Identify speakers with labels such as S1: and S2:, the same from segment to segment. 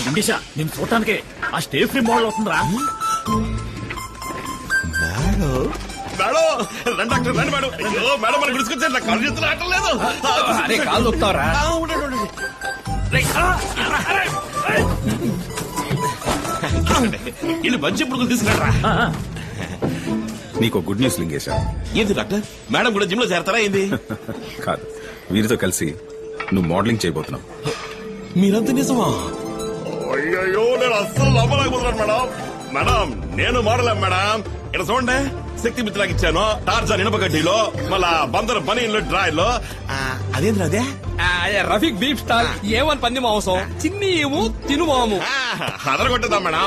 S1: లింగేశా నేను చూడటానికే ఆ stay free model అవుతుందిరా.
S2: కాలు దొక్కుతావరా?
S3: మంచి పురుగులు తీసుకురా.
S4: నీకు గుడ్ న్యూస్ లింగేశా.
S3: ఏంది డాక్టర్? మేడం కూడా జిమ్ లో చేరతారా ఏంది?
S4: కాదు, వీరితో కలిసి నువ్వు మోడలింగ్ చేయబోతున్నావు.
S3: మీరంతా నిజమా?
S5: అయ్యో నేను అస్సలు నమ్మలేకపోతున్నాను మేడం. మేడం నేను మోడల్ మేడం. ఇక్కడ చూడండి, శక్తి మిత్రకి ఇచ్చాను, టార్జాన్ ఇనపగడ్డిలో, మళ్ళా బందర్ బనీన్లో డ్రాయర్లో. అదేంద్ర అదే
S2: రఫీక్ బీఫ్ స్టాల్ ఏమని పంది మాంసం, చిన్ని ఏమో తిను మాము
S5: అదరగొట్టదా మేడం.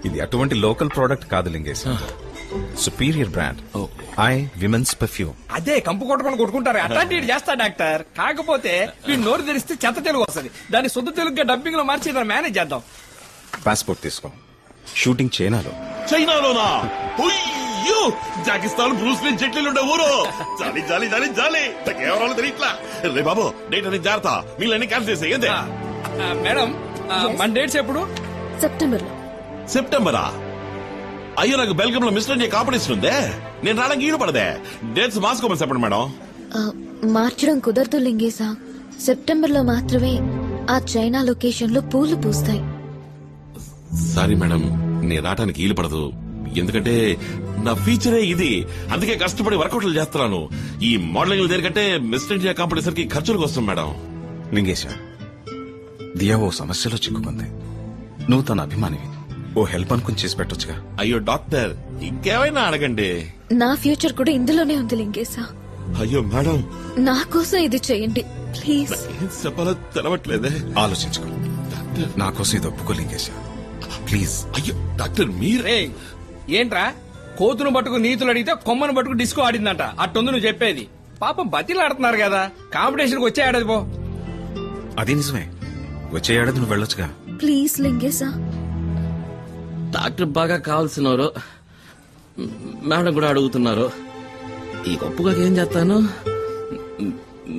S4: ఇది అటువంటి లోకల్ ప్రోడక్ట్ కాదు Lingesh, superior brand I women's perfume.
S2: అదే కంపు కొట్టుకొని కొట్టుకుంటారు అట్లాంటి చేస్తా డాక్టర్. కాకపోతే వీడు నోరు తెరిస్తే చెత్త తెలుగు వస్తుంది, దాన్ని శుద్ధ తెలుగుగా డబ్బింగ్ లో మార్చి మేనేజ్ చేద్దాం.
S4: పాస్పోర్ట్ తీసుకో. షూటింగ్
S5: చైనాలోనా? అయ్యో జాకిస్తాన్ బ్రూస్లీ జెట్లీలు ఉండే ఊరు. జాలి జాలి జాలి జాలి కేవలం తెలియట్లా. రే బాబు డేట్ అనేది జాగ్రత్త, వీళ్ళని క్యాన్సిల్ చేసే. ఏందే
S2: మేడం మన డేట్స్ ఎప్పుడు?
S5: సెప్టెంబరా? అయ్యో నాకు బెల్జియం లో మిస్టర్ ఇండియా కాంపిటీషన్ ఉందే, నేను రావడానికి వీలు పడదే. డేట్స్ మార్చుకోమని చెప్పండి మేడం.
S6: మార్చడం కుదరదు లింగేశా. సెప్టెంబర్ లో మాత్రమే ఆ చైనా లొకేషన్ లో పూలు పూస్తాయి.
S5: సారీ మేడం, నేను రావడానికి వీలు పడదు. ఎందుకంటే నా ఫీచరే ఇది, అందుకే కష్టపడి వర్కౌట్లు చేస్తున్నాను. ఈ మోడలింగ్ దేనికంటే మిస్టర్ ఇండియా కాంపిటీషన్ కి ఖర్చులకు వస్తాం మేడం.
S4: లింగేశ, దియా ఓ సమస్యలో చిక్కుకుంది. నువ్వు తన అభిమానివి, ఓ హెల్ప్ అనుకుని చేసి పెట్టొచ్చుగా.
S5: అయ్యో డాక్టర్, ఇంకేమైనా అడగండి.
S6: నా ఫ్యూచర్ కూడా ఇందులోనే ఉంది లింగేశా.
S5: అయ్యో మేడం,
S6: నా కోసం ఇది చేయండి ప్లీజ్.
S5: చెప్పాలో తెలవట్లేదే.
S4: ఆలోచించుకో, నా కోసం ఇది ఒప్పుకో లింగేశ ప్లీజ్.
S5: అయ్యో డాక్టర్ మీరే
S2: ఏంట్రా కోతును పట్టుకు నీతులు అడిగితే కొమ్మను పట్టుకు డిస్కో ఆడిందంట, అట్టుంది నువ్వు చెప్పేది. పాపం బతిలు ఆడుతున్నారు కదా, కాంపిటీషన్ కి వచ్చే ఏడాది పో.
S4: అది నిజమే, వచ్చే ఏడాది నువ్వు వెళ్ళొచ్చుగా.
S6: ప్లీజ్ లింగేశా.
S3: డాక్టర్ బాగా కావాల్సినారు, మేడం కూడా అడుగుతున్నారు. ఈ గొప్పగా ఏం చేస్తాను,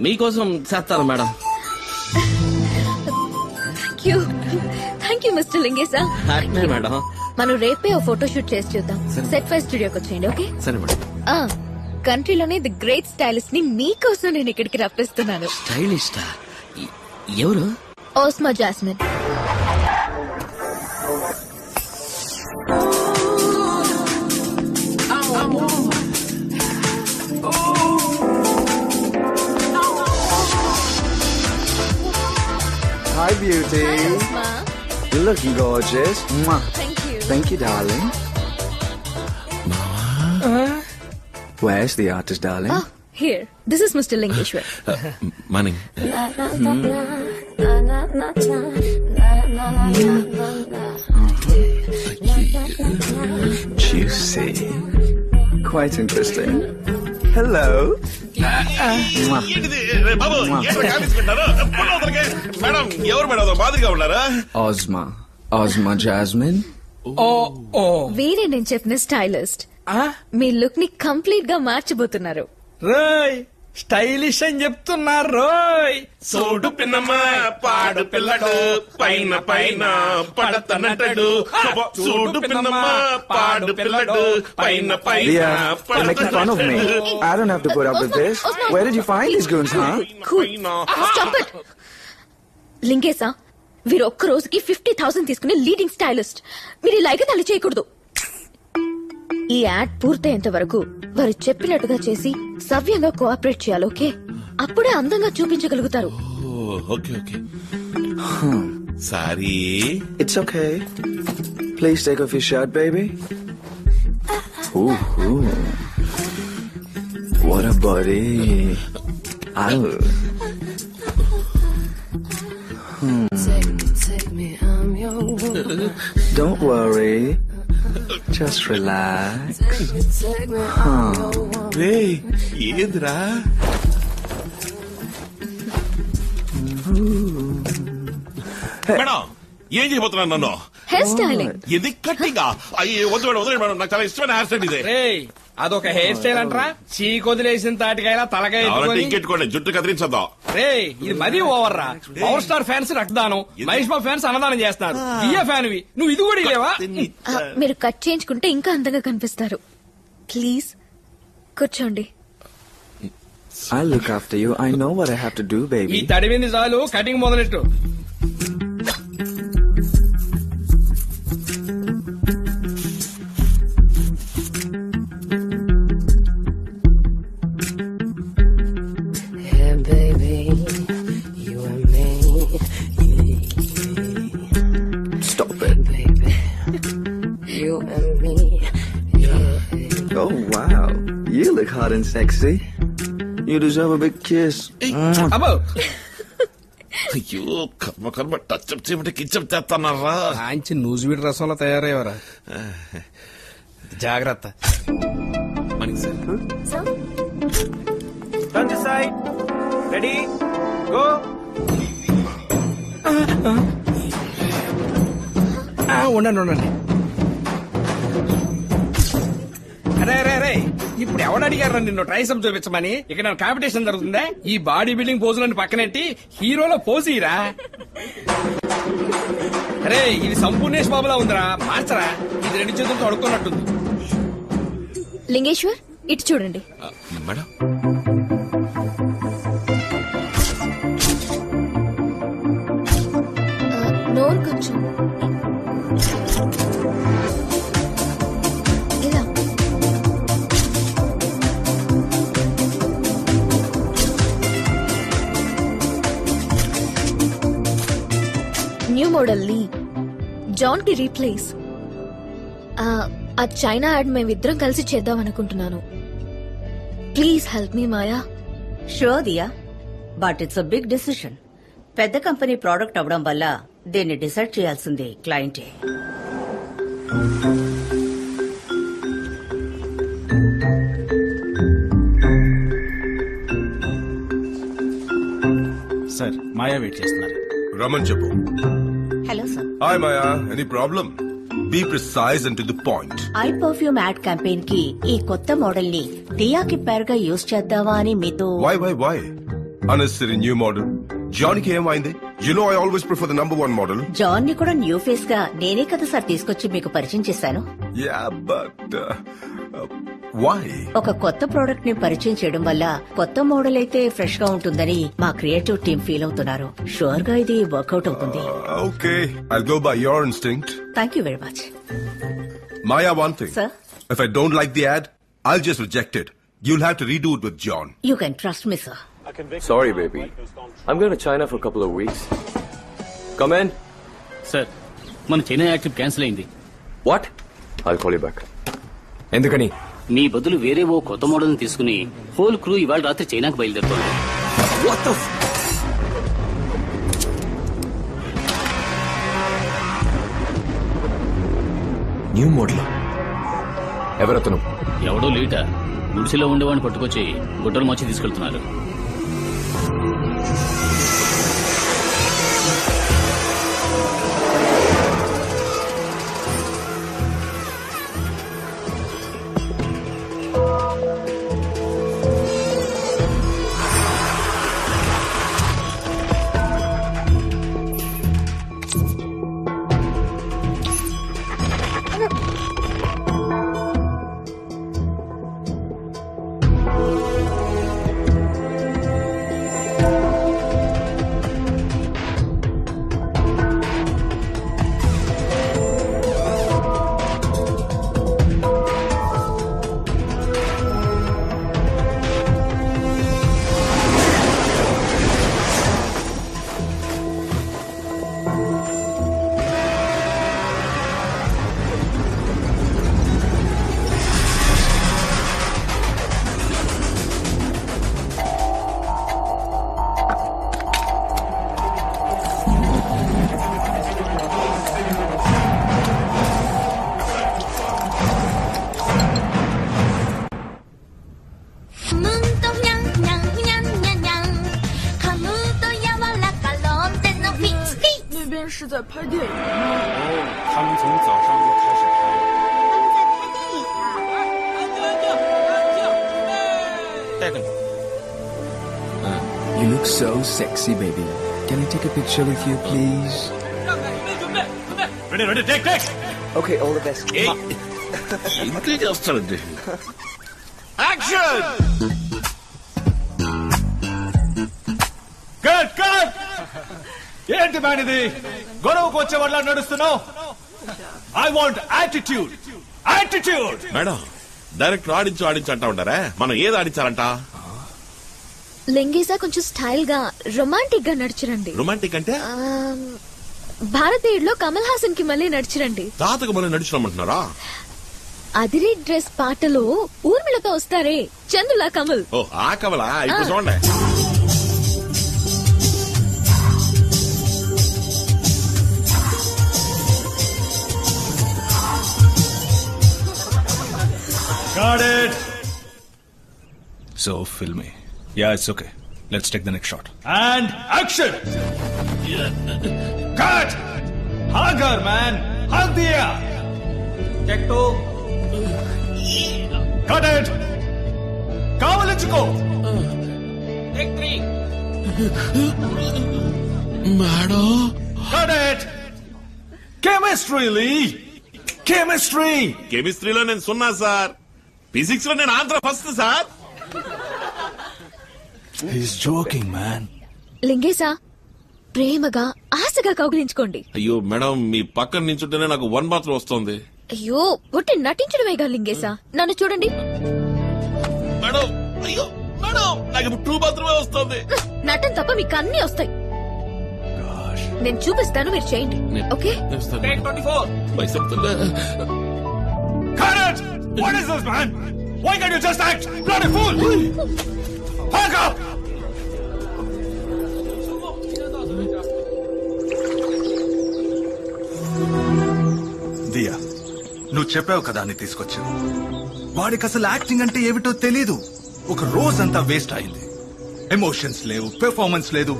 S3: మీకోసం చేస్తాను మేడం.
S6: థ్యాంక్ యూ మిస్టర్ లింగేశా.
S3: మేడం
S6: మనం రేపే ఓ ఫోటోషూట్ చేసి చూద్దాం. సెట్ ఫైవ్ స్టూడియోకి వచ్చేయండి. ఓకే
S3: సరే మేడం.
S6: కంట్రీలోనే ది గ్రేట్ స్టైలిస్ట్ ని మీకోసం నేను ఇక్కడికి రప్పిస్తున్నాను.
S3: స్టైలిస్టా? ఎవరు?
S6: ఓస్మా jasmine.
S7: Hi, beauty.
S6: Hi, Osma.
S7: You're looking gorgeous. Mwah.
S6: Thank you.
S7: Thank you, darling. Where's the artist, darling?
S6: Oh, here. This is Mr. Lingeshwar.
S5: Morning.
S7: Juicy. Quite interesting. Hello.
S5: ఏంటిది బాబు, ఏంటి కామించుకుంటారు? Madam ఎవరు madam మాదిరిగా ఉన్నారా?
S7: Osma Jasmine.
S6: వీరే నేను చెప్పిన stylist. మీ look ని complete గా మార్చబోతున్నారు.
S2: రోయ్ స్టైలిష్ అని చెప్తున్నారు. రోయ్
S5: సోడు పిన్నమ్మ పాడు పిల్లడు, పైన పైన పడతనటడు. సోడు పిన్నమ్మ పాడు పిల్లడు, పైన పైన
S7: You're making fun of me. I don't have to put up with this. Where did you find these goons, huh?
S6: Stop it. లింగేశా, వీరు ఒక్క రోజుకి 50,000 తీసుకునే లీడింగ్ స్టైలిస్ట్. మీరు ఇలాగే తల్లి చేయకూడదు. ఈ యాడ్ పూర్తయ్యేంత వరకు వారు చెప్పినట్టుగా చేసి సవ్యంగా కోఆపరేట్ చేయాలి. ఓకే? అప్పుడే అందంగా చూపించగలుగుతారు.
S5: Okay okay. Sorry.
S7: It's okay. Please take off your shirt, baby. Ooh. What a body. Ow. Don't worry. Just relax.
S5: ఏంద్రా? మేడం ఏం చేయబోతున్నాను నన్ను?
S6: Hair styling.
S5: ఇది కట్టిగా? అయ్యో వద్దు మేడం, వద్దు మేడం, నాకు చాలా ఇష్టమైన హెయిర్ స్టైల్ ఇదే.
S2: అదొక హెయిర్ స్టైల్ అంటారా? చీకొదిలేసిన తాటికాయలా తలకాయ ఎత్తుకొని.
S5: ఇంకెట్టుకోండి, జుట్టు కత్తిరించద్దాం.
S2: రే ఇది మరీ ఓవర్ రా. పవర్ స్టార్ ఫ్యాన్స్ రక్తదానం, మహేష్ బాబు ఫ్యాన్స్ అన్నదానం చేస్తారు. దియా ఫ్యాన్ నువ్వు ఇది కూడా ఇలేవా?
S6: మీరు కట్ చేయించుకుంటే ఇంకా అందంగా కనిపిస్తారు. ప్లీజ్ కూర్చోండి.
S7: I'll look after you. I know what I have to do,
S2: ఈ
S7: baby.
S2: తడివింది చాలు, cutting మొదలెట్టు.
S8: Yeah, baby, you and me.
S7: Stop it.
S8: Baby, you and me.
S7: Oh, wow. You look hot and sexy. You deserve a big kiss.
S2: అబ్బో
S5: అయ్యో కర్మ కర్మ, touch up చేయమంటే కిచ్చప్ చేస్తున్నారా?
S2: మంచి నూజివీడి రసంలో తయారయ్యవరా. జాగ్రత్త.
S7: Turn this side. Ready? Go.
S2: ఉండండి. అరే ఇప్పుడు ఎవడు అడిగారా నిన్ను ట్రైసప్ చూపించమని? ఇక్కడ కాంపిటీషన్ జరుగుతుందా? ఈ బాడీ బిల్డింగ్ పోజులని పక్కనెట్టి హీరోలో పోజీరా. అరే ఇది సంపూర్ణేష్ బాబులా ఉందిరా, మార్చరా. ఇది 2 చేతులతో అడుక్కున్నట్టుంది.
S6: లింగేశ్వర్ ఇటు చూడండి.
S5: మేడం
S6: నోరు కొంచెం ఇలా. న్యూ మోడల్ లీ, జాన్ కి రీప్లేస్. ఆ చైనా యాడ్ మేమిద్దరం కలిసి చేద్దాం అనుకుంటున్నాను. Please help me Maya.
S9: Sure Dia, but it's a big decision. పెద్ద కంపెనీ ప్రోడక్ట్ అవడం వల్ల దీన్ని డిసైడ్ చేయాల్సింది క్లయింటే.
S1: సార్ మాయా వెయిట్ చేస్తున్నారు.
S10: రమన్ చెప్పు.
S9: Hello sir.
S10: Hi Maya, any problem? Be precise and to the point.
S9: I perfume ad campaign కి ఈ కొత్త మోడల్ ని దియాకి పేరుగా యూజ్ చేద్దామా అని మీతో.
S10: Why unnecessary new model. జాన్కి ఏమైంది? You know I always prefer the number 1 model.
S9: John ని కూడా న్యూ ఫేస్ గా నేనే కదా సార్ తీసుకొచ్చి మీకు పరిచయం చేశాను.
S10: Yeah, but why?
S9: ఒక కొత్త ప్రోడక్ట్ ని పరిచయం చేయడం వల్ల కొత్త మోడల్ అయితే ఫ్రెష్ గా ఉంటుందని మా క్రియేటివ్ టీమ్ ఫీల్ అవుతున్నారు. షూర్ గా ఇది వర్కౌట్ అవుతుంది.
S10: Okay, I'll go by your instinct.
S9: Thank you very much.
S10: Maya, one thing.
S9: Sir?
S10: If I don't like the ad, I'll just reject it. You'll have to redo it with John.
S9: You can trust me, sir.
S11: Sorry, baby. I'm going to China for a couple of weeks. Come in.
S1: Sir మన China add trip cancel అయింది.
S11: What? I'll call you back. ఎందుకని?
S1: మీ బదులు వేరే ఓ కొత్త model తీసుకుని whole crew ఇవాళ రాత్రి చైనాకు బయలుదేరుతోంది.
S11: What the new model? ఎవరతను?
S1: ఎవడో లీట గుడిసెలో ఉండేవాడిని పట్టుకొచ్చి గుడ్డలు మార్చి తీసుకెళ్తున్నారు.
S7: so sexy, baby. Can I take a picture with you, please?
S5: Ready, take.
S7: Okay, all the best.
S3: ఇంకే చేస్తారండి.
S5: Action! Cut! ఏంటి మ్యాన్ ఇది? గొడవకు వచ్చే వాళ్ళ నడుస్తున్నావు? I want attitude. Madam, direct ఆడించు అంటా ఉంటారా? మనం ఏది ఆడించాలంట?
S6: లింగేసా కొంచెం స్టైల్ గా రొమాంటిక్ గా నడిచిరండి.
S5: రొమాంటిక్ అంటే
S6: భారతీయుడులో కమల్ హాసన్ కి మళ్ళీ నడిచిరండి.
S5: తాతకు మళ్ళీ నడిచినామంటున్నారా?
S6: అదిరే డ్రెస్ పాటలో ఊర్మిళతో వస్తారే చందులా కమల్.
S5: ఓ ఆ కమలా? ఇప్పుడు చూడండి.
S4: Got it. So filmy. Yeah, it's okay. Let's take the next shot. And action. Cut. Hagar man. Hug diya. Take two. Cut it. Kavalinchuko. Take three.
S3: Madam.
S4: Cut it. Chemistry, Lee.
S5: కెమిస్ట్రీలో నేను సున్నా sir. Physics లో నేను Andhra first sir.
S4: He's joking, man.
S6: లింగేసా ప్రేమగా ఆశగా కౌగిలించుకోండి.
S5: అయ్యో madam, మీ పక్కన నించుంటేనే నాకు వన్ బాత్రూమ్ వస్తుంది.
S6: అయ్యో ఒట్టి నటించడమేగా లింగేసా. నన్ను చూడండి
S5: మేడం. అయ్యో మేడం, నాకు ఇప్పుడు టూ బాత్రూమే వస్తుంది.
S6: నటన తప్ప మీకు అన్ని వస్తాయి. నేను చూపిస్తాను, మీరు చేయండి. Okay?
S4: Cut it! What is this, man? Why can't you just act? Bloody fool! Hug up!
S12: దియా, నువ్వు చెప్పావు కదా అని తీసుకొచ్చావు. వాడికి అసలు యాక్టింగ్ అంటే ఏమిటో తెలీదు. ఒక రోజంతా వేస్ట్ అయింది. ఎమోషన్స్ లేవు, పెర్ఫార్మెన్స్ లేదు.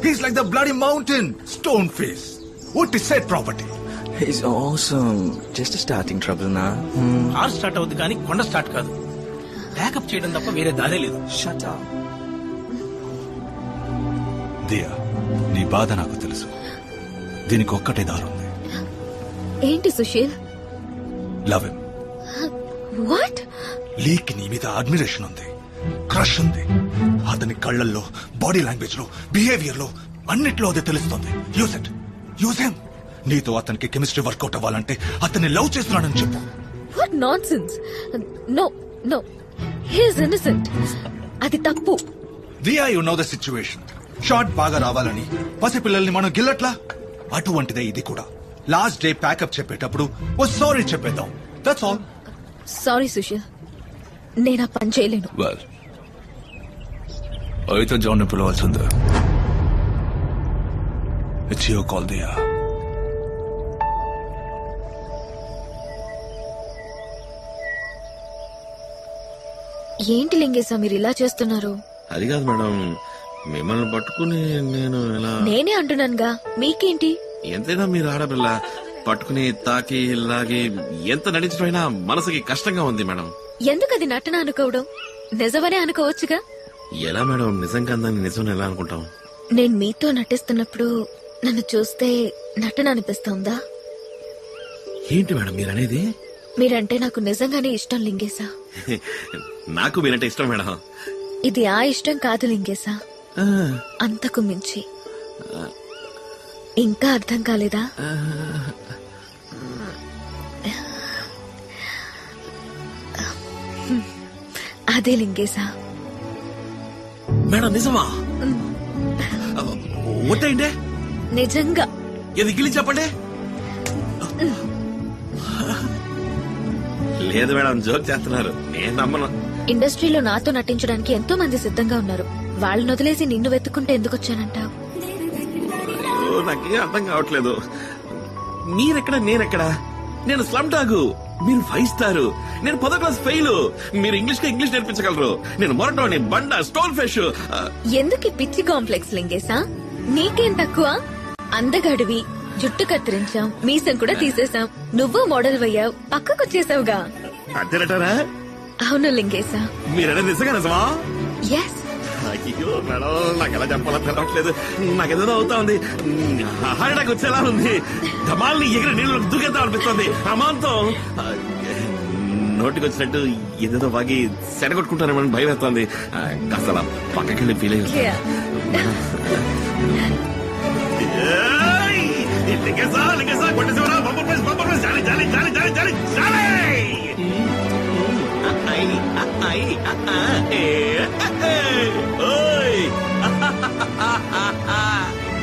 S12: He's like the bloody mountain, stone face. What is said property?
S7: He's awesome. Just a starting trouble now.
S2: Car start అవుతుంది కానీ కొండ స్టార్ట్ కాదు. బ్యాకప్ చేయడం తప్ప వేరే దారే లేదు.
S7: Shut up.
S4: దియా, నీ బాధ నాకు తెలుసు. దీనికి ఒక్కటే దారుంది.
S6: ఏంటి Sushil?
S4: Love him.
S6: What?
S12: Leak నీ మీద అడ్మిరేషన్ ఉంది, క్రష్ ఉంది. అతని కళ్ళల్లో, బాడీ లాంగ్వేజ్ లో, బిహేవియర్ లో అన్నిట్లో అదే తెలుస్తుంది. Use him. నీతో అతనికి కెమిస్ట్రీ వర్కౌట్ అవ్వాలంటే అతన్ని లవ్ చేస్తున్నాడని చెప్పు.
S6: What nonsense. No he is innocent. అది తప్పు.
S12: Diya, you know the situation. Shot బాగా రావాలని పసిపిల్లల్ని మనం గిల్లట్లా, అటువంటిదే ఇది కూడా. లాస్ట్ డే ప్యాకప్ చెప్పేటప్పుడు ఓ సారీ చెప్పేద్దాం. That's all.
S6: సారీ సుశీల్, నేను ఆ పని చేయలేను.
S4: వెల్, అయితే జాన్ పిలవాల్సిందే. It's your call Diya.
S6: ఏంటి లింగేశా మీరు ఇలా చేస్తున్నారు?
S3: అది కాదు మేడం, మిమ్మల్ని పట్టుకుని నేను ఎలా...
S6: నేనే అంటున్నానుగా, మీకేంటి?
S3: ఎంతైనా మీరు ఆడపిల్ల, పట్టుకుని తాకి లాగి ఎంత నడిచిపోయినా మనసుకి కష్టంగా ఉంది మేడం.
S6: ఎందుకది నటన అనుకోవడం? నిజమనే అనుకోవచ్చుగా.
S3: ఎలా మేడం నిజంగా దాన్ని నిజం ఎలా అనుకుంటాం?
S6: నేను మీతో నటిస్తున్నప్పుడు నన్ను చూస్తే నటన అనిపిస్తుందా?
S3: ఏంటి మేడం మీరనేది?
S6: మీరంటే నాకు నిజంగానే ఇష్టం లింగేశా.
S3: నాకు మీరంటే ఇష్టం మేడం.
S6: ఇది ఆ ఇష్టం కాదు లింగేశా, అంతకు మించి. ఇంకా అర్థం కాలేదా? అదే లింగేశా.
S3: మేడం నిజమా? ఒట్టేంటే?
S6: నిజంగా.
S3: ఇది గిలి చెప్పండి. లేదు మేడం, జోక్ చేస్తున్నారు, నేను నమ్మను.
S6: ఇండస్ట్రీలో నాతో నటించడానికి ఎంతో మంది సిద్ధంగా ఉన్నారు. వాళ్ళని వదిలేసి నిన్ను వెతుక్కుంటే ఎందుకు వచ్చానంటావు?
S3: నాకేం అర్థం కావట్లేదు. మీరెక్కడ, నేనెక్కడ? నేను స్లమ్ డాగ్, మీరు 5 స్టార్, నేను 10వ క్లాస్ ఫెయిల్. మీరు ఇంగ్లీష్ నేర్పించగలరు, నేను మొరటోని, బండ, స్టోన్ ఫిష్.
S6: ఎందుకు పిచ్చి కాంప్లెక్స్ లింగేశా? నీకేం తక్కువ? అందగాడివి, జుట్టు కత్తిరించాం, మీసం కూడా తీసేసాం, నువ్వు మోడల్ అయ్యావు, పక్కకొచ్చేసావుగా.
S3: అంతేనటారా?
S6: అవును లింగేశా.
S3: మీరనే నిజంగా నిజమా?
S6: ఎస్.
S5: అయ్యో మేడం, నాకు ఎలా చెప్పాలో తెలవట్లేదు. నాకేదో అవుతా ఉంది. హార్ట్ అటాక్ వచ్చేలా ఉంది. ధమాల్ని ఎగిరి నీళ్ళు దూకేద్దాం అనిపిస్తుంది. అమాంతం నోటికి వచ్చినట్టు ఏదేదో బాగి సెడగొట్టుకుంటానేమని భయం వేస్తుంది. కాస్త అలా పక్కకి వెళ్ళి ఫీల్ అయ్యి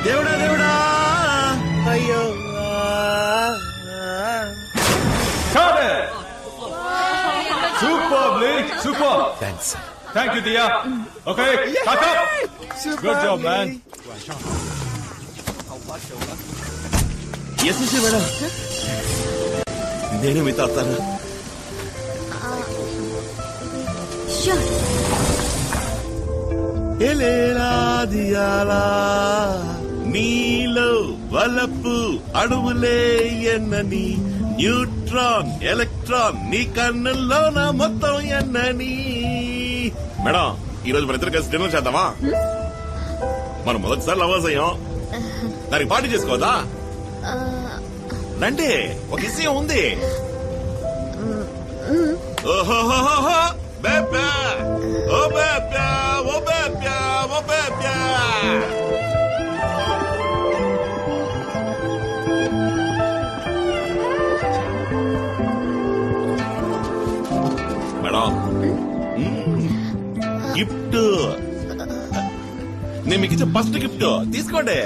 S5: దేవుడా దేవుడా అయ్యో.
S4: Superb, Lee. Super.
S3: Thanks.
S4: Thank you, Dia. Okay, back up. Good job, man.
S5: Yes madam, నేను మీతో వస్తాను. నీలో వలపు అణువులే ఎన్నని, న్యూట్రాన్ ఎలక్ట్రాన్ నీ కన్నుల్లోన మొత్తం ఎన్నని. మేడం, ఈ రోజు మన ఇద్దరు కలిసి డిన్నర్ చేద్దామా? మనం మొదటిసారి లవర్స్ అయ్యాం, దానికి పార్టీ చేసుకోవద్దా? రండి, ఒక విషయం ఉంది. ఓహోహోహో బేబా, ఓ బేబా, ఓ బేబా, ఓ బేబా. మేడం, గిఫ్ట్ నేను మీకు ఇచ్చే ఫస్ట్ గిఫ్ట్ తీసుకోండి.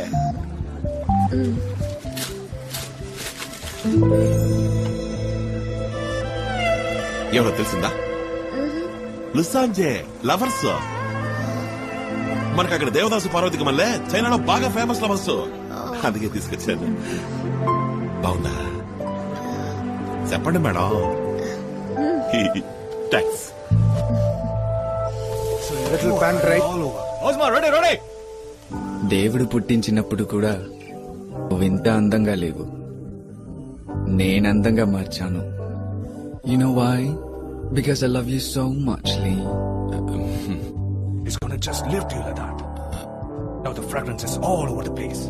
S5: ఎవరో తెలిసిందా? లుసాంజే లవర్స్. మనకు అక్కడ దేవదాసు పార్వతికి మళ్ళీ చైనాలో బాగా ఫేమస్ లవర్స్. అందుకే తీసుకొచ్చాను. బాగుందా? చెప్పండి మేడం. థ్యాంక్స్.
S13: దేవుడు పుట్టించినప్పుడు కూడా నువ్వు ఇంత అందంగా లేవు, నేనందంగా మార్చాను. You know why? Because I love you so much, Lee.
S4: It's gonna just lift you like that. Now the fragrance is all over the place.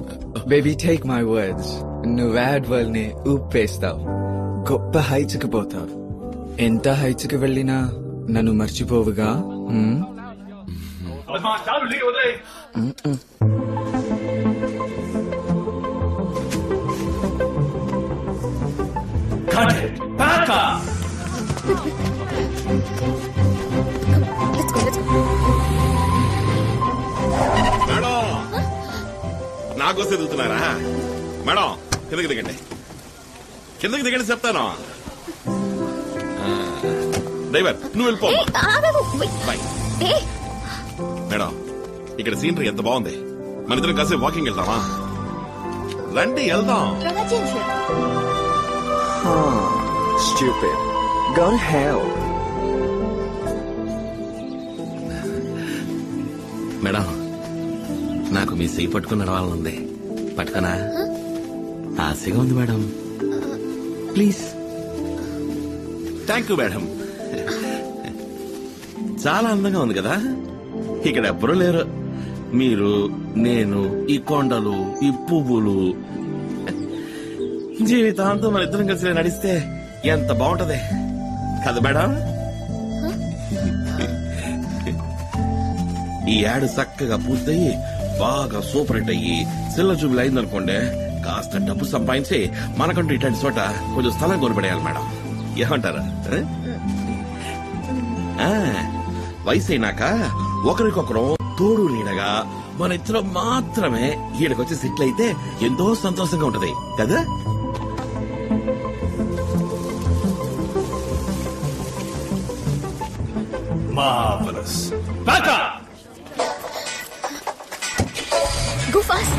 S13: Baby, take my words. నువ్వు add వల్ని ఊపేస్తావు, గొప్ప heights కి పోతావు. ఎంత heights కి వెళ్ళినా నన్ను మర్చిపోవుగా.
S5: Madam, నాకోసం ఎదుగుతున్నారా? Madam, కిందకి దిగండి, కిందకి దిగండి చెప్తాను. డ్రైవర్, నువ్వు వెళ్ళిపో. బాయ్. మేడం, ఇక్కడ సీనరీ ఎంత బాగుంది. మన ఇద్దరం కాసేపు వాకింగ్ వెళ్దామా? రండి వెళ్దాం.
S7: Stupid. Go to hell.
S5: Madam, నాకు మీ చెయ్యి పట్టుకుని నడవాలనుంది. పట్టుకనా? ఆశగా ఉంది madam. Please. Thank you madam. చాలా అందంగా ఉంది కదా. ఇక్కడ ఎవ్వరూ లేరు. మీరు, నేను, ఈ కొండలు, ఈ పువ్వులు. జీవితాంతం మన ఇద్దరం కలిసి నడిస్తే ఎంత బాగుంటది కదా మేడం. ఈ యాడ్ చక్కగా పూర్తయి బాగా సూపర్ హిట్ అయ్యి సిల్ల చూపులు అయిందనుకోండి, కాస్త డబ్బు సంపాదించి మనకంటూ ఇట్లాంటి చోట కొంచెం స్థలం కొనిపడేయాలి మేడం. ఏమంటారా? వయసు అయినాక ఒకరికొకరు తోడు నీడగా మన ఇద్దరం మాత్రమే ఈడకొచ్చి సెటిల్ అయితే ఎంతో సంతోషంగా ఉంటది కదా.
S4: Marvelous. Back up!
S6: Go fast.